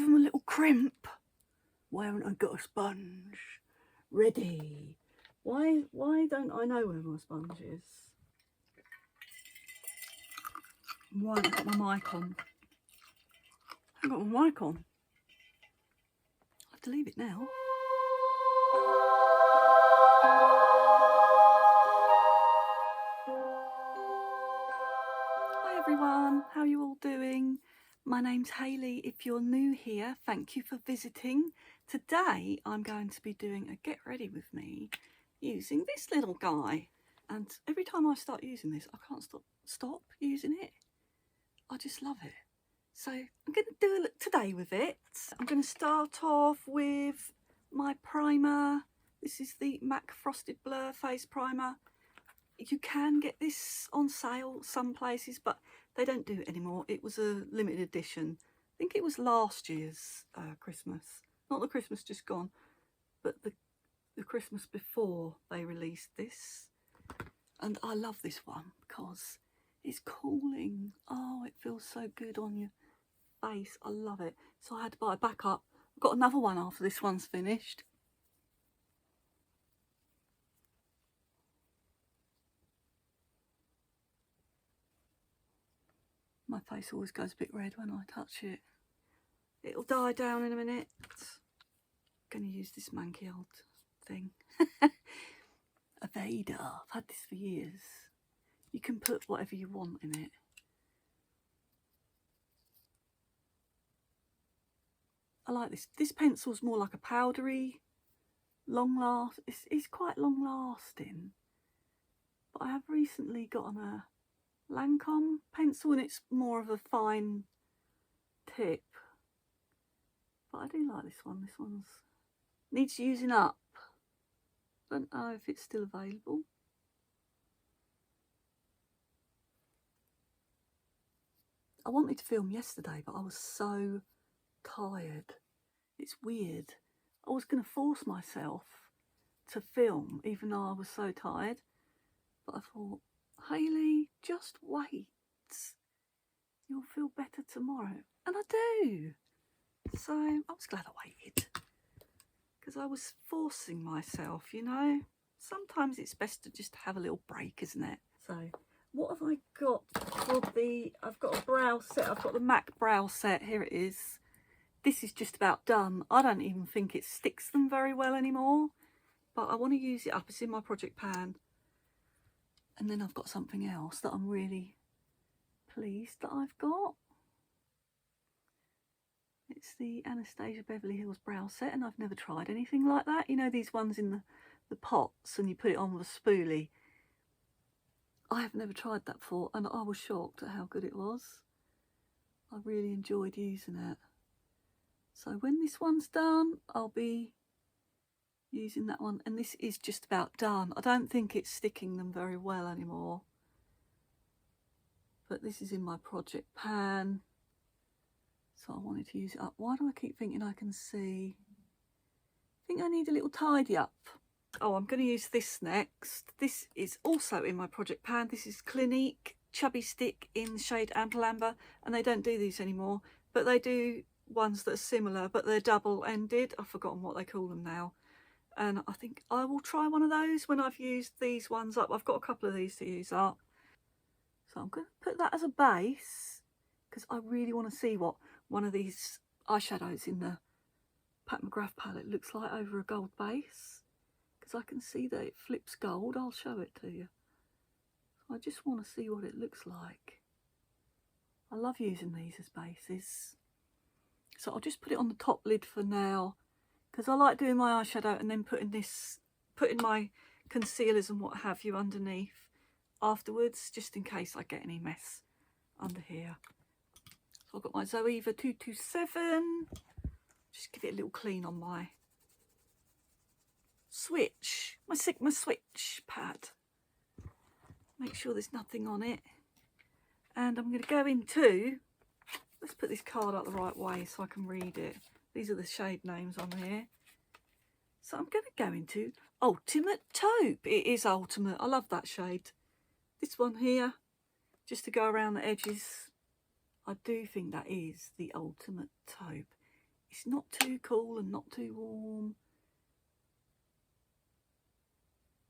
them a little crimp. Why haven't I got a sponge ready? Why don't I know where my sponge is? Why haven't I got my mic on? I haven't got my mic on. I have to leave it now. Hi everyone, how are you all doing? My name's Hayley. If you're new here, thank you for visiting. Today I'm going to be doing a get ready with me using this little guy. And every time I start using this, I can't stop using it. I just love it. So I'm going to do a look today with it. I'm going to start off with my primer. This is the MAC Frosted Blur Face Primer. You can get this on sale some places, but they don't do it anymore. It was a limited edition. I think it was last year's Christmas. Not the Christmas just gone, but the Christmas before they released this. And I love this one because it's cooling. Oh, it feels so good on your face. I love it. So I had to buy a backup. I've got another one after this one's finished. My face always goes a bit red when I touch it. It'll die down in a minute. I'm going to use this manky old thing. A Vader. I've had this for years. You can put whatever you want in it. I like this. This pencil's more like a powdery, it's quite long lasting. But I have recently gotten a Lancôme pencil and it's more of a fine tip. But I do like this one. This one's needs using up. Don't know if it's still available. I wanted to film yesterday, but I was so tired. It's weird. I was going to force myself to film even though I was so tired, but I thought, Hayley, just wait. You'll feel better tomorrow. And I do. So I was glad I waited because I was forcing myself, you know. Sometimes it's best to just have a little break, isn't it? So what have I got for I've got a brow set. I've got the MAC brow set. Here it is. This is just about done. I don't even think it sticks them very well anymore, but I want to use it up. It's in my project pan. And then I've got something else that I'm really pleased that I've got. It's the Anastasia Beverly Hills brow set, and I've never tried anything like that. You know, these ones in the pots and you put it on with a spoolie. I have never tried that before, and I was shocked at how good it was. I really enjoyed using it. So when this one's done, I'll be using that one, and this is just about done. I don't think it's sticking them very well anymore, but this is in my project pan, so I wanted to use it up. Why do I keep thinking I can see? I think I need a little tidy up. Oh, I'm going to use this next. This is also in my project pan. This is Clinique Chubby Stick in the shade Ample Amber, and they don't do these anymore, but they do ones that are similar, but they're double-ended. I've forgotten what they call them now. And I think I will try one of those when I've used these ones up. I've got a couple of these to use up. So I'm going to put that as a base because I really want to see what one of these eyeshadows in the Mcgrath palette looks like over a gold base. Because I can see that it flips gold. I'll show it to you. So I just want to see what it looks like. I love using these as bases. So I'll just put it on the top lid for now, because I like doing my eyeshadow and then putting my concealers and what have you underneath afterwards, just in case I get any mess under here. So I've got my Zoeva 227. Just give it a little clean on my switch, my Sigma switch pad. Make sure there's nothing on it. And I'm going to go into, let's put this card out the right way so I can read it. These are the shade names on here. So I'm going to go into Ultimate Taupe. It is Ultimate. I love that shade. This one here, just to go around the edges. I do think that is the Ultimate Taupe. It's not too cool and not too warm.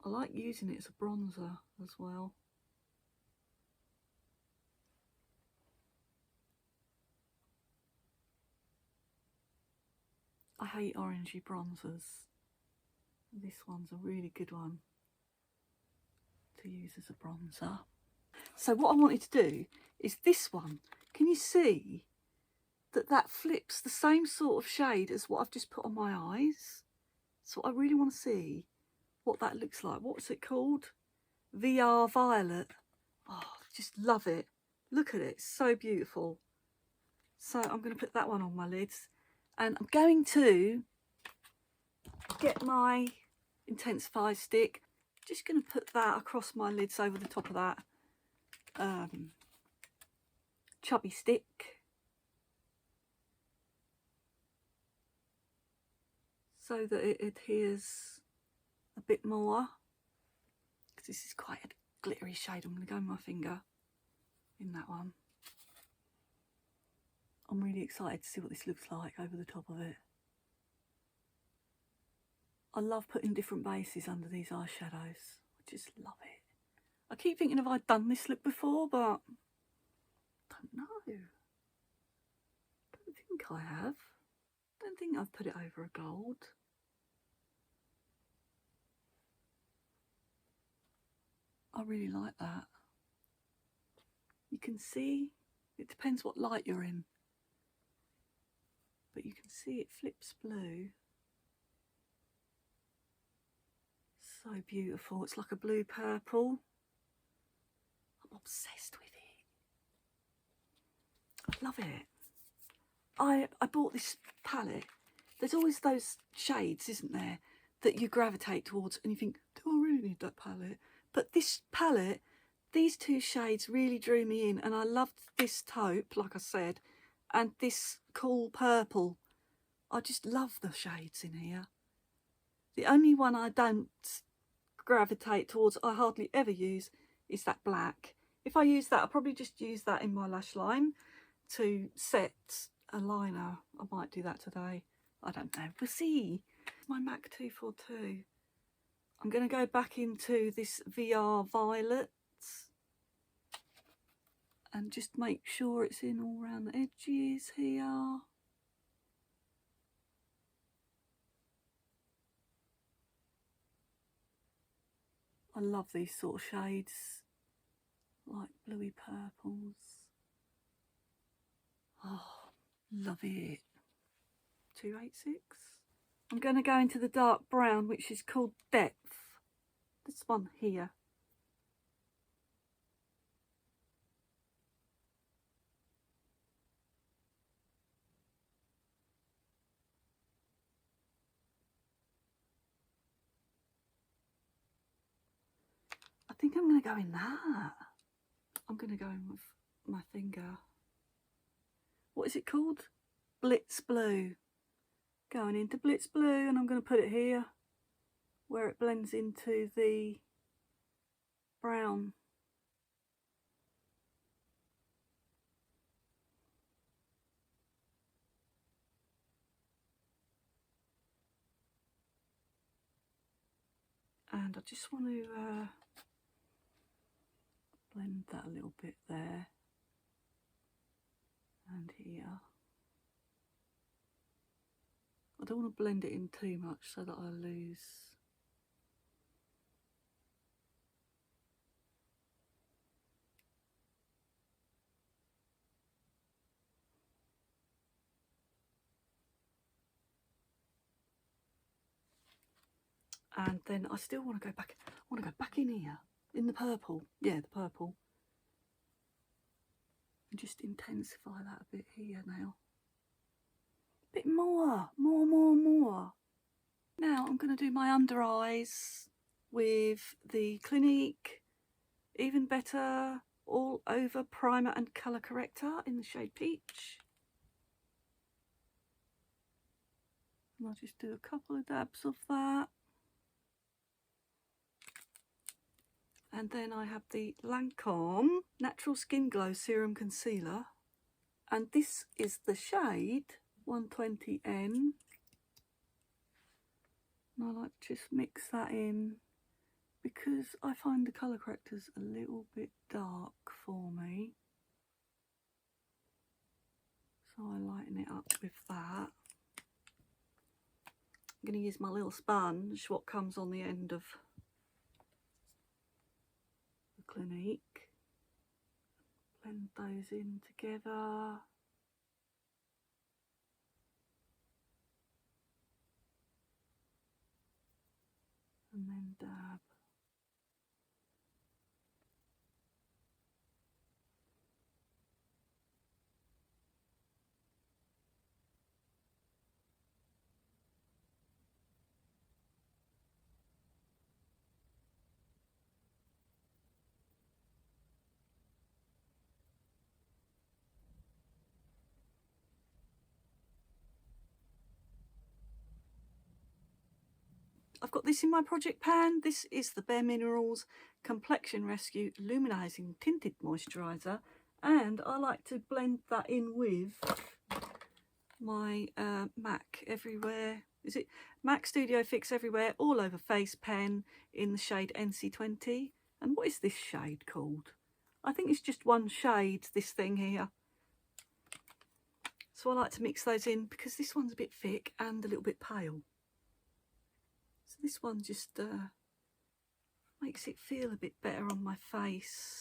I like using it as a bronzer as well. I hate orangey bronzers. This one's a really good one to use as a bronzer. So what I wanted to do is this one. Can you see that that flips the same sort of shade as what I've just put on my eyes? So I really want to see what that looks like. What's it called? VR Violet. Oh, just love it. Look at it, it's so beautiful. So I'm going to put that one on my lids, and I'm going to get my Intensify stick. Just going to put that across my lids over the top of that Chubby stick. So that it adheres a bit more. Because this is quite a glittery shade. I'm going to go with my finger in that one. I'm really excited to see what this looks like over the top of it. I love putting different bases under these eyeshadows. I just love it. I keep thinking, have I done this look before? But I don't know. Don't think I have. Don't think I've put it over a gold. I really like that. You can see, it depends what light you're in. But you can see it flips blue. So beautiful. It's like a blue purple. I'm obsessed with it. I love it. I bought this palette. There's always those shades, isn't there, that you gravitate towards and you think, do I really need that palette? But this palette, these two shades really drew me in, and I loved this taupe, like I said, and this cool purple. I just love the shades in here. The only one I don't gravitate towards, I hardly ever use, is that black. If I use that, I'll probably just use that in my lash line to set a liner. I might do that today. I don't know. We'll see. My MAC 242. I'm going to go back into this VR Violet and just make sure it's in all around the edges here. I love these sort of shades, like bluey purples. Oh, love it. 286. I'm going to go into the dark brown, which is called Depth. This one here. I think I'm going to go in that. I'm going to go in with my finger. What is it called? Blitz Blue. Going into Blitz Blue, and I'm going to put it here where it blends into the brown. And I just want to blend that a little bit there and here. I don't want to blend it in too much so that I lose. And then I still want to go back. I want to go back in here, in the purple. Yeah, the purple. And just intensify that a bit here now. Bit more. Now I'm going to do my under eyes with the Clinique Even Better All Over Primer and Colour Corrector in the shade Peach. And I'll just do a couple of dabs of that. And then I have the Lancôme Natural Skin Glow Serum Concealer. And this is the shade 120N. And I like to just mix that in because I find the colour correctors a little bit dark for me. So I lighten it up with that. I'm going to use my little sponge, what comes on the end of the Clinique. Blend those in together. And then dab. I've got this in my project pan. This is the BareMinerals Complexion Rescue Luminizing Tinted Moisturizer, and I like to blend that in with my MAC Everywhere. Is it MAC Studio Fix Everywhere All Over Face pen in the shade NC20? And what is this shade called? I think it's just one shade, this thing here. So I like to mix those in because this one's a bit thick and a little bit pale. So this one just makes it feel a bit better on my face.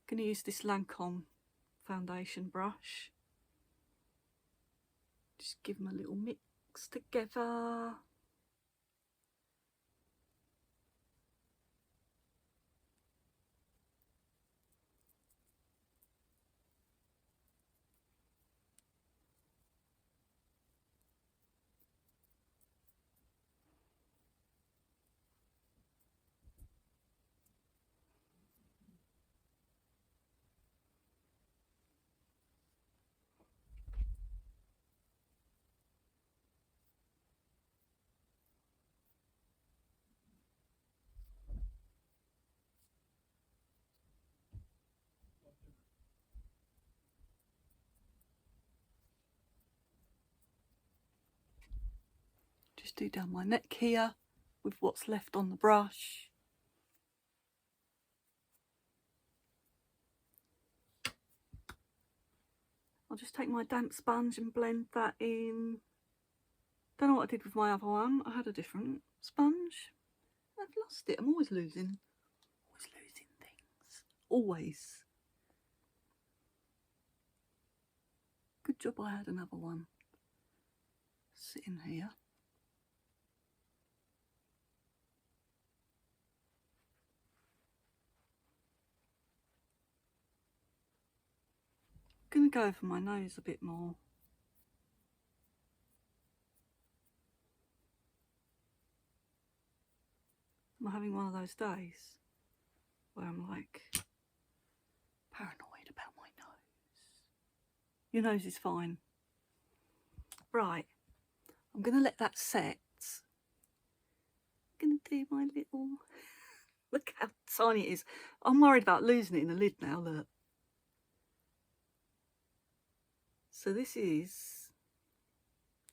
Going to use this Lancôme foundation brush. Just give them a little mix together. Just do down my neck here with what's left on the brush. I'll just take my damp sponge and blend that in. Don't know what I did with my other one. I had a different sponge. I've lost it. I'm always losing. Always losing things. Always. Good job I had another one sitting here. I'm going to go over my nose a bit more. I'm having one of those days where I'm like paranoid about my nose. Your nose is fine. Right, I'm going to let that set. I'm going to do my little... Look how tiny it is. I'm worried about losing it in the lid now, look. So this is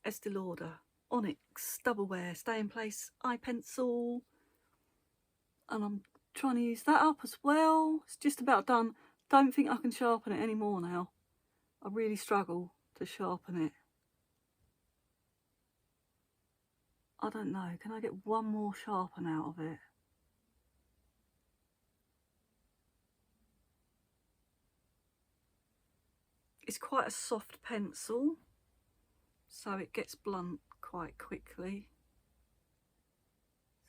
Estée Lauder Onyx Double Wear Stay in Place Eye Pencil. And I'm trying to use that up as well. It's just about done. Don't think I can sharpen it anymore now. I really struggle to sharpen it. I don't know. Can I get one more sharpen out of it? It's quite a soft pencil, so it gets blunt quite quickly.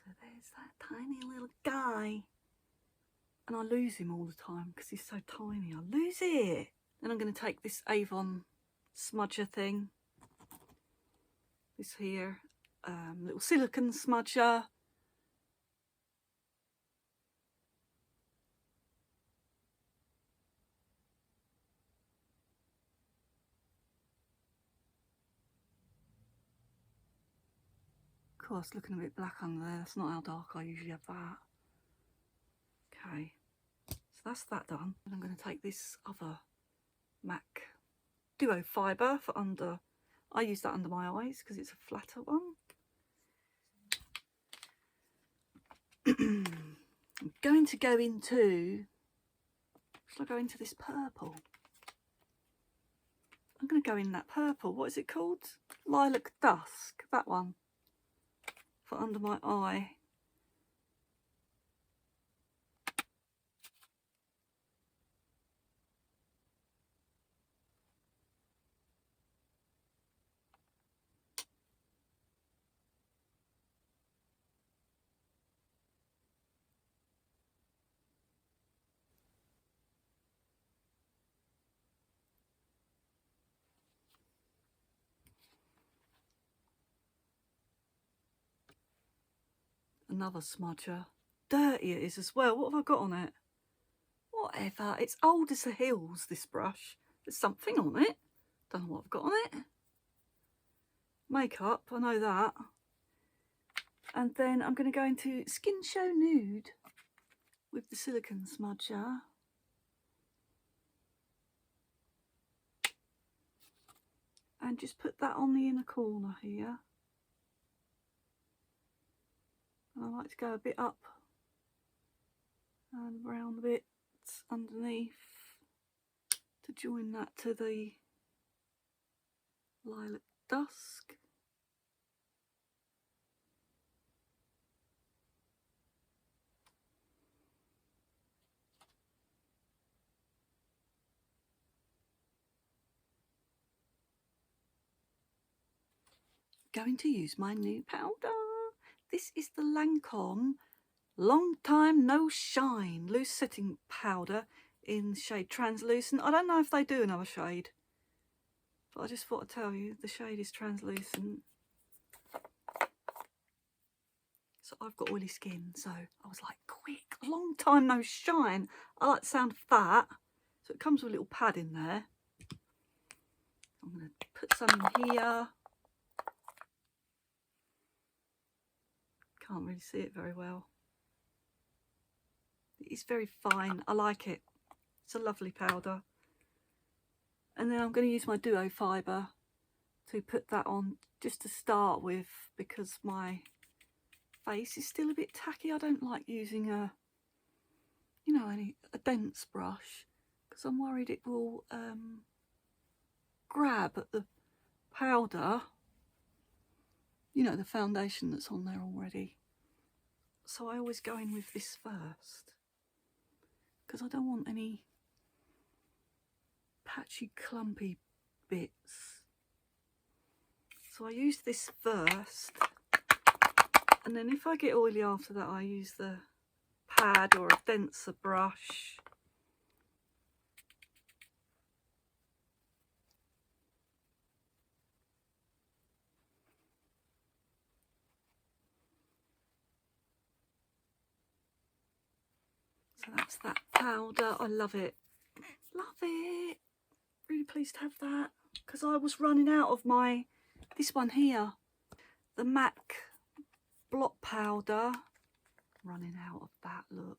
So there's that tiny little guy. And I lose him all the time because he's so tiny. I lose it. Then I'm going to take this Avon smudger thing. This here, little silicone smudger. Of course, looking a bit black under there. That's not how dark I usually have that. Okay, so that's that done. And I'm going to take this other MAC Duo Fibre for under. I use that under my eyes because it's a flatter one. I'm going to go into. Shall I go into this purple? I'm going to go in that purple. What is it called? Lilac Dusk. That one. For under my eye. Another smudger. Dirty it is as well. What have I got on it? Whatever. It's old as the hills, this brush. There's something on it. Don't know what I've got on it. Makeup, I know that. And then I'm going to go into Skin Show Nude with the silicone smudger. And just put that on the inner corner here. And I like to go a bit up and around a bit underneath to join that to the Lilac Dusk. Going to use my new powder. This is the Lancôme Long Time No Shine Loose Setting Powder in shade Translucent. I don't know if they do another shade, but I just thought I'd tell you the shade is Translucent. So I've got oily skin, so I was like, quick, Long Time No Shine. I like the sound of that. So it comes with a little pad in there. I'm going to put some in here. Can't really see it very well. It's very fine. I like it. It's a lovely powder. And then I'm going to use my Duo Fibre to put that on just to start with, because my face is still a bit tacky. I don't like using a dense brush because I'm worried it will grab at the powder, the foundation that's on there already. So I always go in with this first because I don't want any patchy clumpy bits. So I use this first, and then if I get oily after that I use the pad or a denser brush. So that's that powder. I love it. Love it. Really pleased to have that because I was running out of this one here, the MAC Blot powder. Running out of that look.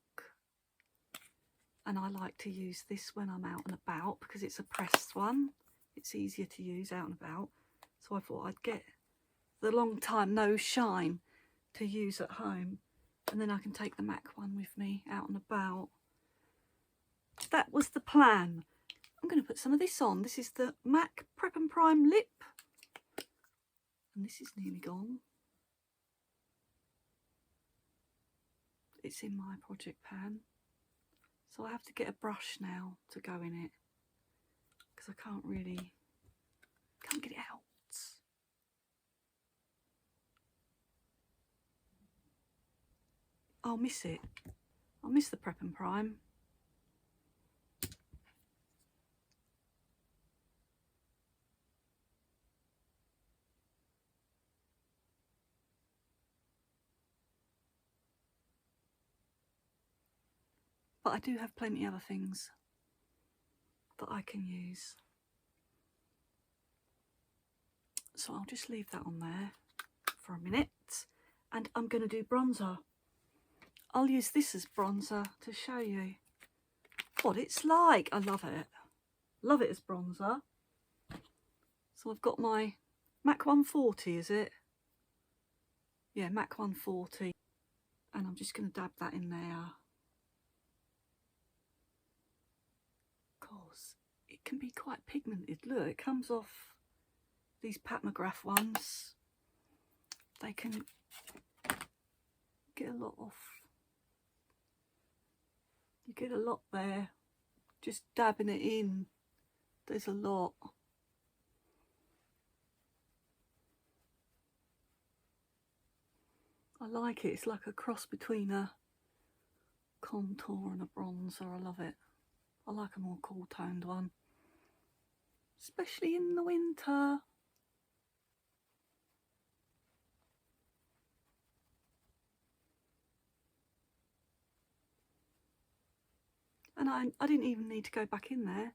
And I like to use this when I'm out and about because it's a pressed one. It's easier to use out and about. So I thought I'd get the Long Time No Shine to use at home. And then I can take the MAC one with me out and about. That was the plan. I'm going to put some of this on. This is the MAC Prep and Prime Lip. And this is nearly gone. It's in my project pan. So I have to get a brush now to go in it. Because I can't get it out. I'll miss it. I'll miss the Prep and Prime. But I do have plenty of other things that I can use. So I'll just leave that on there for a minute. And I'm going to do bronzer. I'll use this as bronzer to show you what it's like. I love it. Love it as bronzer. So I've got my MAC 140, is it? Yeah, MAC 140. And I'm just going to dab that in there. Of course, it can be quite pigmented. Look, it comes off these Mcgrath ones. They can get a lot off. You get a lot there. Just dabbing it in. There's a lot. I like it. It's like a cross between a contour and a bronzer. I love it. I like a more cool toned one, especially in the winter. And I didn't even need to go back in there,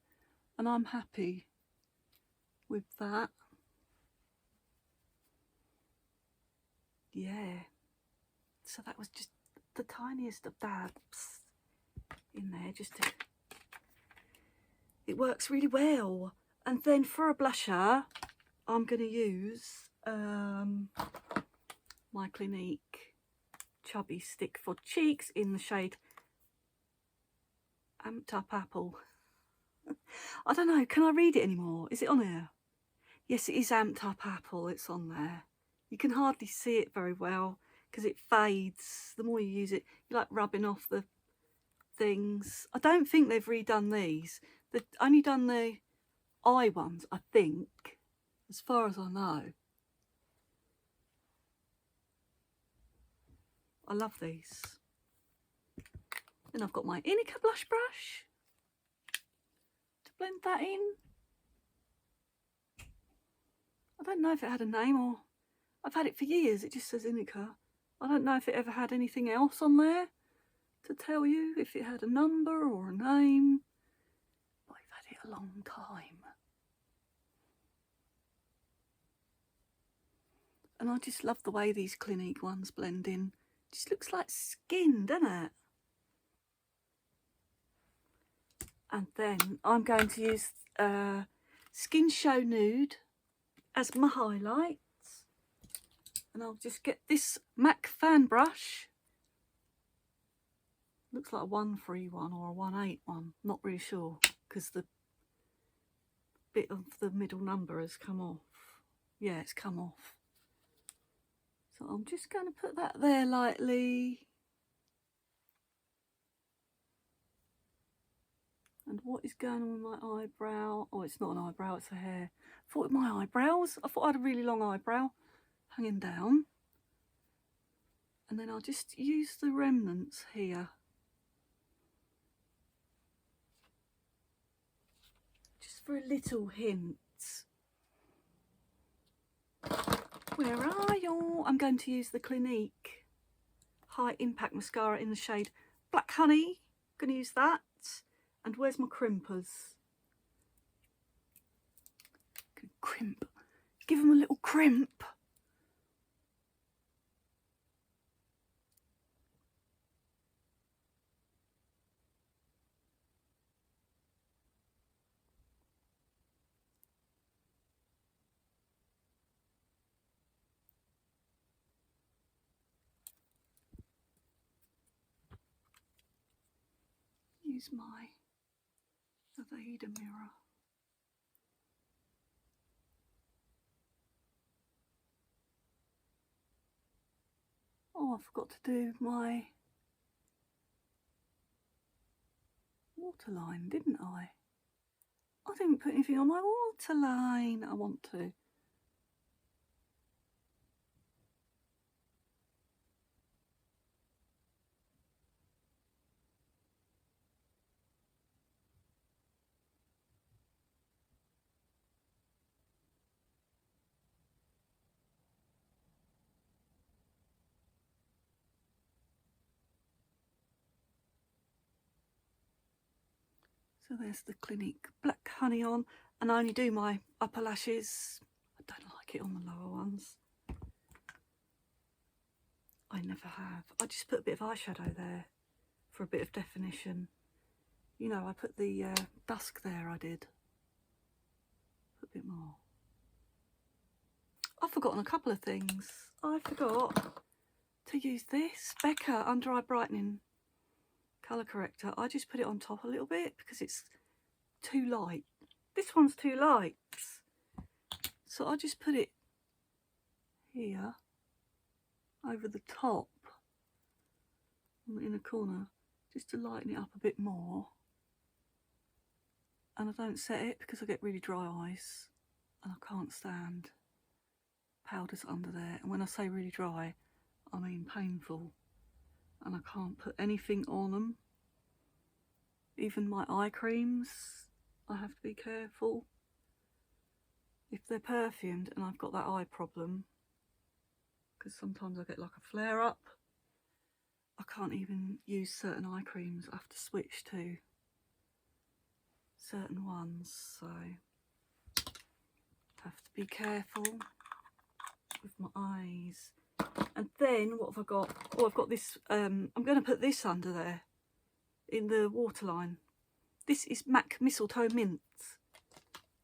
and I'm happy with that. Yeah, so that was just the tiniest of dabs in there, just to, it works really well. And then for a blusher, I'm going to use my Clinique Chubby Stick for Cheeks in the shade Amped Up Apple. I don't know, can I read it anymore? Is it on here? Yes, it is Amped Up Apple, it's on there. You can hardly see it very well because it fades. The more you use it, you're like rubbing off the things. I don't think they've redone these. They've only done the eye ones, I think, as far as I know. I love these. Then I've got my Onyx blush brush to blend that in. I don't know if it had a name, or I've had it for years. It just says Onyx. I don't know if it ever had anything else on there to tell you if it had a number or a name. But I've had it a long time. And I just love the way these Clinique ones blend in. Just looks like skin, doesn't it? And then I'm going to use Skin Show Nude as my highlights. And I'll just get this MAC fan brush. Looks like a 131 or a 18 one. Not really sure because the bit of the middle number has come off. Yeah, it's come off. So I'm just going to put that there lightly. And what is going on with my eyebrow? Oh, it's not an eyebrow, it's a hair. I thought with my eyebrows, I thought I had a really long eyebrow hanging down. And then I'll just use the remnants here. Just for a little hint. Where are you? I'm going to use the Clinique High Impact Mascara in the shade Black Honey. I'm going to use that. And where's my crimpers? Crimp. Give them a little crimp. Use my Aveda mirror. Oh, I forgot to do my waterline, didn't I? I didn't put anything on my waterline. I want to. So there's the Clinique Black Honey on, and I only do my upper lashes. I don't like it on the lower ones. I never have. I just put a bit of eyeshadow there for a bit of definition. You know, I put the dusk there, I did. Put a bit more. I've forgotten a couple of things. I forgot to use this Becca Under Eye Brightening Colour Corrector. I just put it on top a little bit because it's too light. This one's too light. So I just put it here over the top on the inner corner just to lighten it up a bit more. And I don't set it because I get really dry eyes and I can't stand powders under there. And when I say really dry, I mean painful. And I can't put anything on them. Even my eye creams, I have to be careful. If they're perfumed and I've got that eye problem, because sometimes I get like a flare up, I can't even use certain eye creams. I have to switch to certain ones, so have to be careful with my eyes. And then what have I got? Oh, I've got this, I'm going to put this under there in the waterline. This is MAC Mistletoe Mint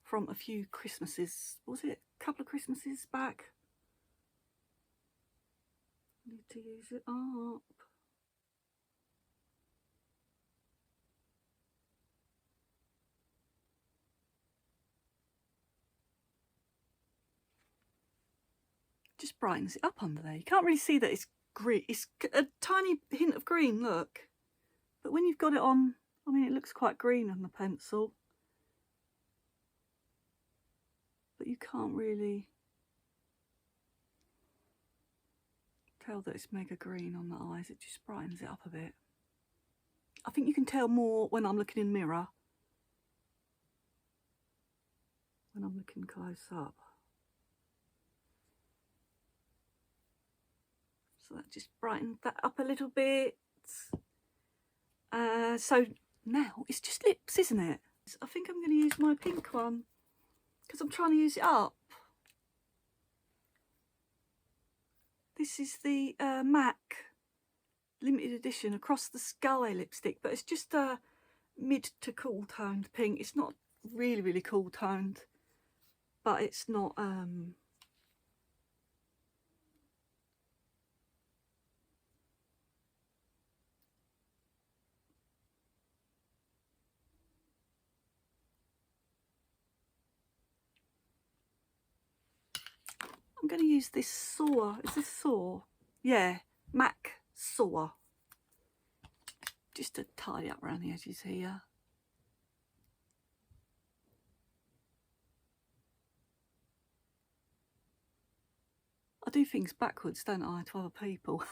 from a few Christmases. Was it a couple of Christmases back? Need to use it up. Just brightens it up under there. You can't really see that it's green. It's a tiny hint of green, look. But when you've got it on, I mean, it looks quite green on the pencil. But you can't really tell that it's mega green on the eyes. It just brightens it up a bit. I think you can tell more when I'm looking in the mirror, when I'm looking close up. So that just brightened that up a little bit. So now it's just lips, isn't it? I think I'm going to use my pink one because I'm trying to use it up. This is the MAC limited edition Across the Sky lipstick, but it's just a mid to cool toned pink. It's not really, really cool toned, but it's not I'm going to use this Soar. Is this Soar? Yeah, MAC Soar. Just to tidy up around the edges here. I do things backwards, don't I, to other people?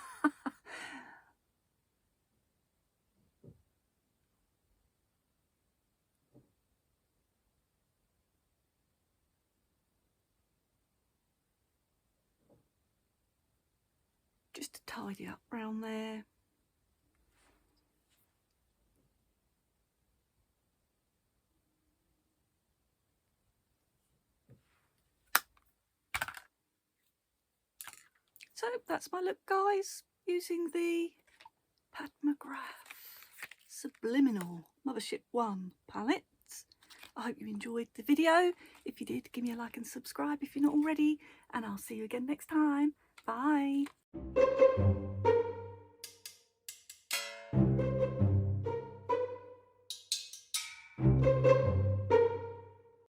Just to tidy up around there. So that's my look, guys, using the Mcgrath Subliminal Mothership 1 palette. I hope you enjoyed the video. If you did, give me a like and subscribe if you're not already, and I'll see you again next time. Bye.